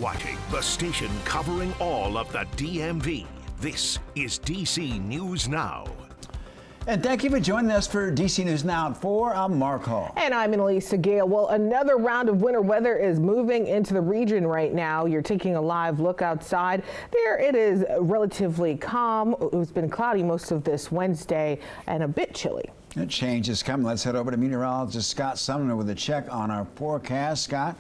watching the station covering all of the DMV. This is DC News Now. And thank you for joining us for DC News Now at 4. I'm Mark Hall. And I'm Annalisa Gale. Well, another round of winter weather is moving into the region right now. You're taking a live look outside. There it is relatively calm. It's been cloudy most of this Wednesday and a bit chilly. A change is coming. Let's head over to meteorologist Scott Sumner with a check on our forecast. Scott,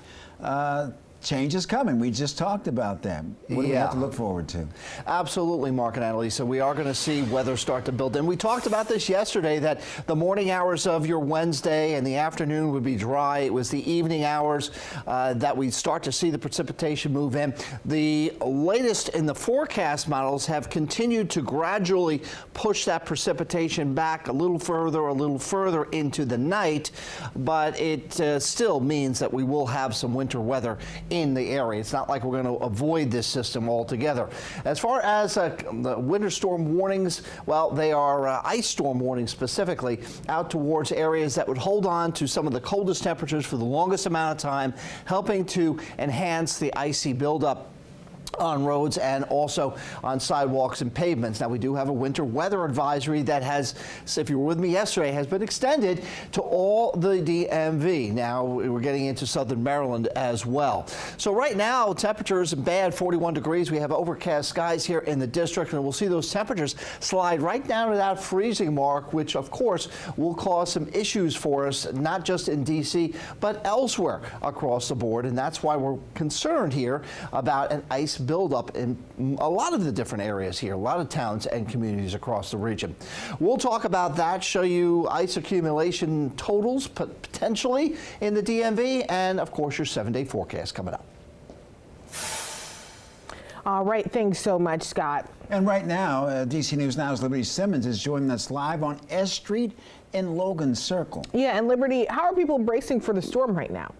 change is coming. We just talked about them. What do we have to look forward to? Absolutely, Mark and Annalisa. We are going to see weather start to build in. We talked about this yesterday, that the morning hours of your Wednesday and the afternoon would be dry. It was the evening hours that we start to see the precipitation move in. The latest in the forecast models have continued to gradually push that precipitation back a little further into the night, but it still means that we will have some winter weather in the area. It's not like we're going to avoid this system altogether. As far as the winter storm warnings, well, they are ice storm warnings specifically out towards areas that would hold on to some of the coldest temperatures for the longest amount of time, helping to enhance the icy buildup on roads and also on sidewalks and pavements. Now, we do have a winter weather advisory that has, if you were with me yesterday, has been extended to all the DMV. Now we're getting into southern Maryland as well. So right now, temperatures bad, 41 degrees. We have overcast skies here in the district, and we'll see those temperatures slide right down to that freezing mark, which of course will cause some issues for us, not just in DC, but elsewhere across the board. And that's why we're concerned here about an ice buildup in a lot of the different areas here, a lot of towns and communities across the region. We'll talk about that, show you ice accumulation totals potentially in the DMV, and of course your 7-day forecast coming up. All right, thanks so much, Scott. And right now, DC News Now's Liberty Simmons is joining us live on S Street in Logan Circle. Yeah, and Liberty, how are people bracing for the storm right now?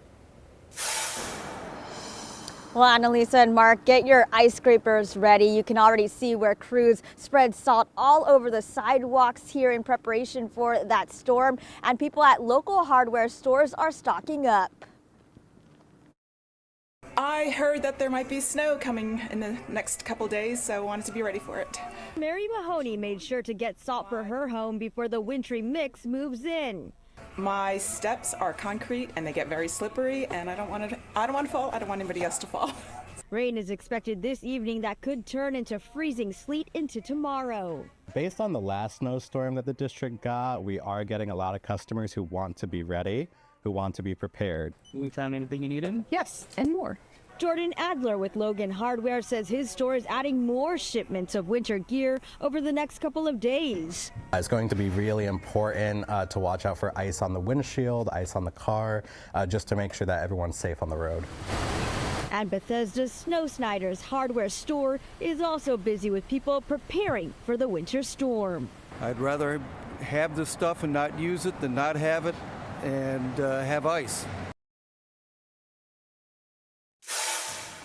Well, Annalisa and Mark, get your ice scrapers ready. You can already see where crews spread salt all over the sidewalks here in preparation for that storm, and people at local hardware stores are stocking up. I heard that there might be snow coming in the next couple days, so I wanted to be ready for it. Mary Mahoney made sure to get salt for her home before the wintry mix moves in. My steps are concrete and they get very slippery, and I don't want to fall. I don't want anybody else to fall. Rain is expected this evening that could turn into freezing sleet into tomorrow. Based on the last snowstorm that the district got, we are getting a lot of customers who want to be ready, who want to be prepared. We found anything you needed? Yes, and more. Jordan Adler with Logan Hardware says his store is adding more shipments of winter gear over the next couple of days. It's going to be really important to watch out for ice on the windshield, ice on the car, just to make sure that everyone's safe on the road. And Bethesda's Snow Snyder's hardware store is also busy with people preparing for the winter storm. I'd rather have this stuff and not use it than not have it and have ice.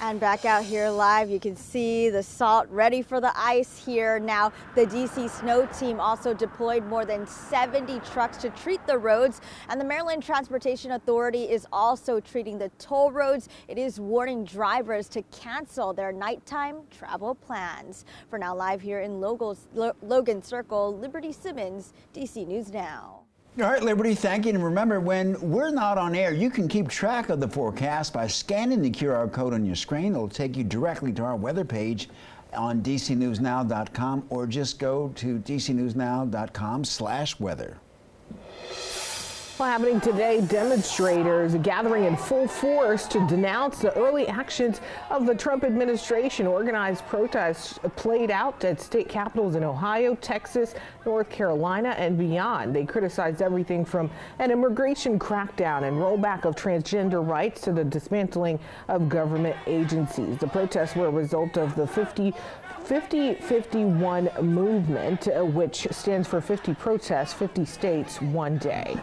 And back out here live, you can see the salt ready for the ice here. Now, the DC snow team also deployed more than 70 trucks to treat the roads. And the Maryland Transportation Authority is also treating the toll roads. It is warning drivers to cancel their nighttime travel plans. For now, live here in Logan Circle, Liberty Simmons, DC News Now. All right, Liberty, thank you. And remember, when we're not on air, you can keep track of the forecast by scanning the QR code on your screen. It'll take you directly to our weather page on dcnewsnow.com, or just go to dcnewsnow.com/weather. Well, happening today, demonstrators gathering in full force to denounce the early actions of the Trump administration. Organized protests played out at state capitals in Ohio, Texas, North Carolina, and beyond. They criticized everything from an immigration crackdown and rollback of transgender rights to the dismantling of government agencies. The protests were a result of the 50-51 movement, which stands for 50 protests, 50 states, one day.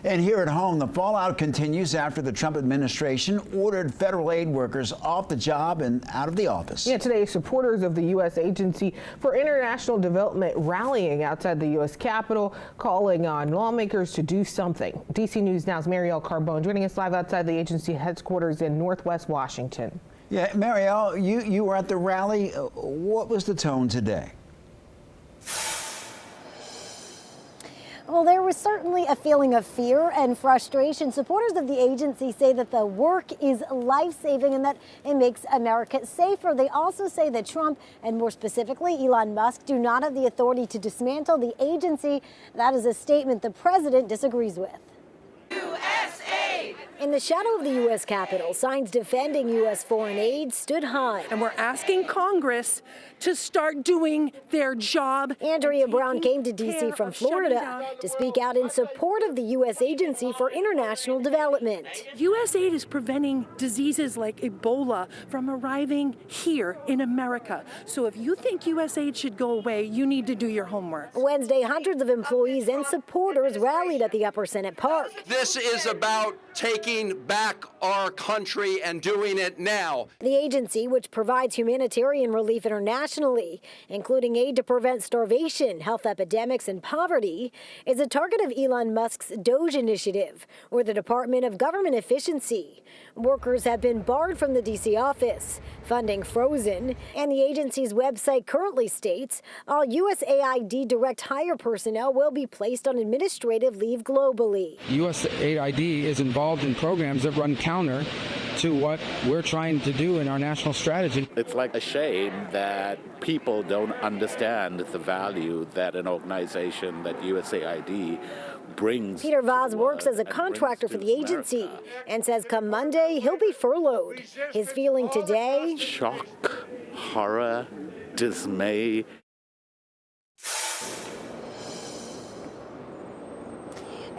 And here at home, the fallout continues after the Trump administration ordered federal aid workers off the job and out of the office. Yeah, today, supporters of the U.S. Agency for International Development rallying outside the U.S. Capitol, calling on lawmakers to do something. DC News Now's Marielle Carbone joining us live outside the agency headquarters in Northwest Washington. Yeah, Marielle, you were at the rally. What was the tone today? Well, there was certainly a feeling of fear and frustration. Supporters of the agency say that the work is life-saving and that it makes America safer. They also say that Trump, and more specifically Elon Musk, do not have the authority to dismantle the agency. That is a statement the president disagrees with. In the shadow of the U.S. Capitol, signs defending U.S. foreign aid stood high. And we're asking Congress to start doing their job. Andrea Brown came to D.C. from Florida to speak out in support of the U.S. Agency for International Development. U.S. aid is preventing diseases like Ebola from arriving here in America. So if you think U.S. aid should go away, you need to do your homework. Wednesday, hundreds of employees and supporters rallied at the Upper Senate Park. This is about taking back our country and doing it now. The agency, which provides humanitarian relief internationally, including aid to prevent starvation, health epidemics, and poverty, is a target of Elon Musk's DOGE initiative, or the Department of Government Efficiency. Workers have been barred from the D.C. office, funding frozen, and the agency's website currently states all USAID direct hire personnel will be placed on administrative leave globally. USAID is involved in programs that run counter to what we're trying to do in our national strategy. It's like a shame that people don't understand the value that an organization that USAID brings. Peter Vaz works as a contractor for the agency and says come Monday he'll be furloughed. His feeling today? Shock, horror, dismay.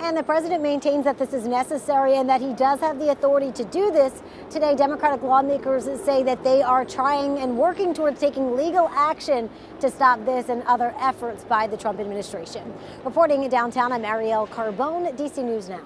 And the president maintains that this is necessary and that he does have the authority to do this. Today, Democratic lawmakers say that they are trying and working towards taking legal action to stop this and other efforts by the Trump administration. Reporting in downtown, I'm Arielle Carbone, DC News Now.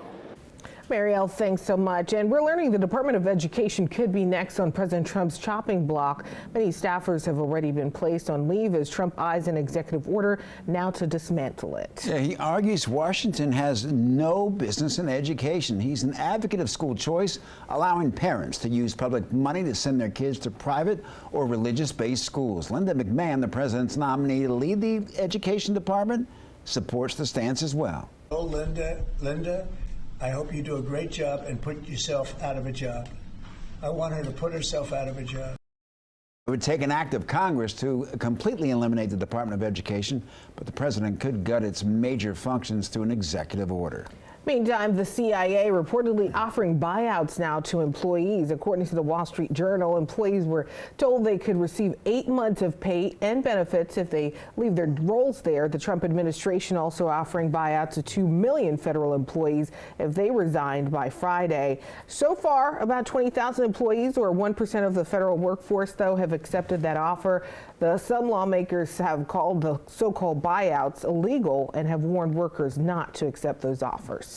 Marielle, thanks so much. And we're learning the Department of Education could be next on President Trump's chopping block. Many staffers have already been placed on leave as Trump eyes an executive order now to dismantle it. Yeah, he argues Washington has no business in education. He's an advocate of school choice, allowing parents to use public money to send their kids to private or religious-based schools. Linda McMahon, the president's nominee to lead the Education Department, supports the stance as well. Oh, Linda. I hope you do a great job and put yourself out of a job. I want her to put herself out of a job. It would take an act of Congress to completely eliminate the Department of Education, but the president could gut its major functions through an executive order. Meantime, the CIA reportedly offering buyouts now to employees. According to the Wall Street Journal, employees were told they could receive 8 months of pay and benefits if they leave their roles there. The Trump administration also offering buyouts to 2 million federal employees if they resigned by Friday. So far, about 20,000 employees, or 1% of the federal workforce, though, have accepted that offer. Some lawmakers have called the so-called buyouts illegal and have warned workers not to accept those offers.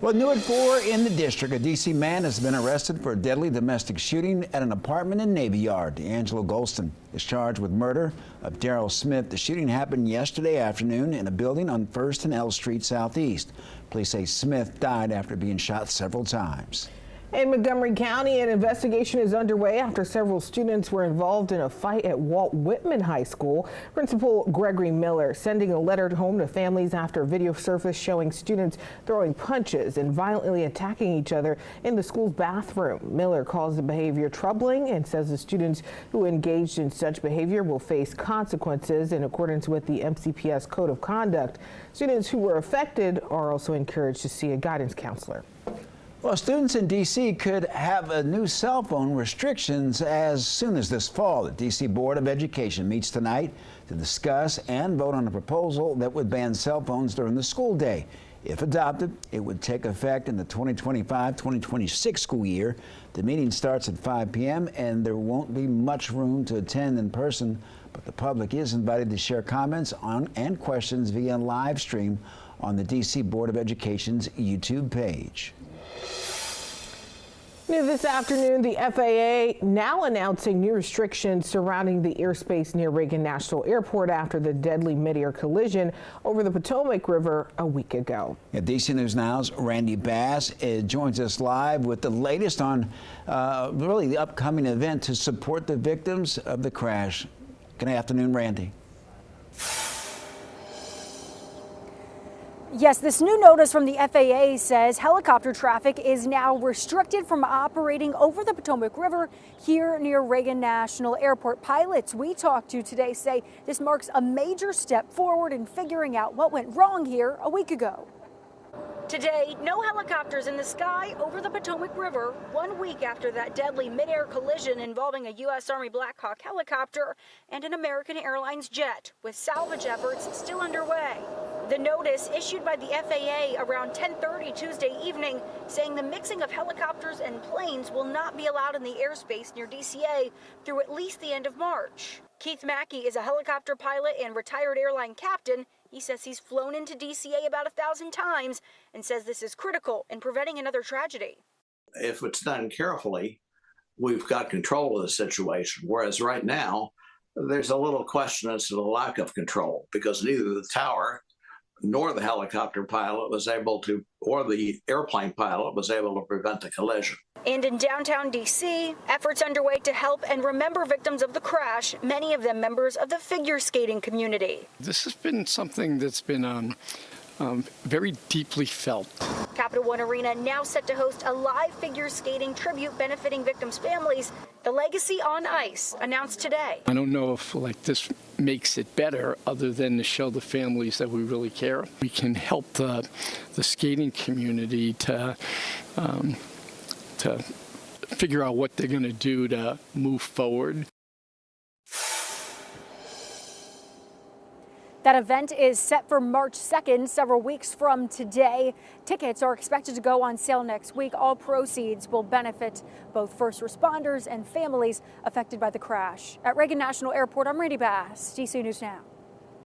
Well, new at 4 in the district, a D.C. man has been arrested for a deadly domestic shooting at an apartment in Navy Yard. D'Angelo Golston is charged with murder of Daryl Smith. The shooting happened yesterday afternoon in a building on 1st and L Street Southeast. Police say Smith died after being shot several times. In Montgomery County, an investigation is underway after several students were involved in a fight at Walt Whitman High School. Principal Gregory Miller sending a letter home to families after video surfaced showing students throwing punches and violently attacking each other in the school's bathroom. Miller calls the behavior troubling and says the students who engaged in such behavior will face consequences in accordance with the MCPS Code of Conduct. Students who were affected are also encouraged to see a guidance counselor. Well, students in D.C. could have a new cell phone restrictions as soon as this fall. The D.C. Board of Education meets tonight to discuss and vote on a proposal that would ban cell phones during the school day. If adopted, it would take effect in the 2025-2026 school year. The meeting starts at 5 p.m. and there won't be much room to attend in person, but the public is invited to share comments on and questions via live stream on the D.C. Board of Education's YouTube page. New this afternoon, the FAA now announcing new restrictions surrounding the airspace near Reagan National Airport after the deadly mid-air collision over the Potomac River a week ago. At DC News Now's Randy Bass joins us live with the latest on really the upcoming event to support the victims of the crash. Good afternoon, Randy. Yes, this new notice from the FAA says helicopter traffic is now restricted from operating over the Potomac River here near Reagan National Airport. Pilots we talked to today say this marks a major step forward in figuring out what went wrong here a week ago. Today, no helicopters in the sky over the Potomac River 1 week after that deadly mid-air collision involving a U.S. Army Black Hawk helicopter and an American Airlines jet, with salvage efforts still underway. The notice issued by the FAA around 10:30 Tuesday evening saying the mixing of helicopters and planes will not be allowed in the airspace near DCA through at least the end of March. Keith Mackey is a helicopter pilot and retired airline captain. He says he's flown into DCA about 1,000 times and says this is critical in preventing another tragedy. If it's done carefully, we've got control of the situation, whereas right now there's a little question as to the lack of control because neither the tower nor the helicopter pilot was able to, or the airplane pilot was able to prevent the collision. And in downtown D.C., efforts underway to help and remember victims of the crash, many of them members of the figure skating community. This has been something that's been very deeply felt. Capital One Arena now set to host a live figure skating tribute benefiting victims' families. The Legacy on Ice announced today. I don't know if this makes it better other than to show the families that we really care. We can help the skating community to figure out what they're going to do to move forward. That event is set for March 2nd, several weeks from today. Tickets are expected to go on sale next week. All proceeds will benefit both first responders and families affected by the crash. At Reagan National Airport, I'm Randy Bass, DC News Now.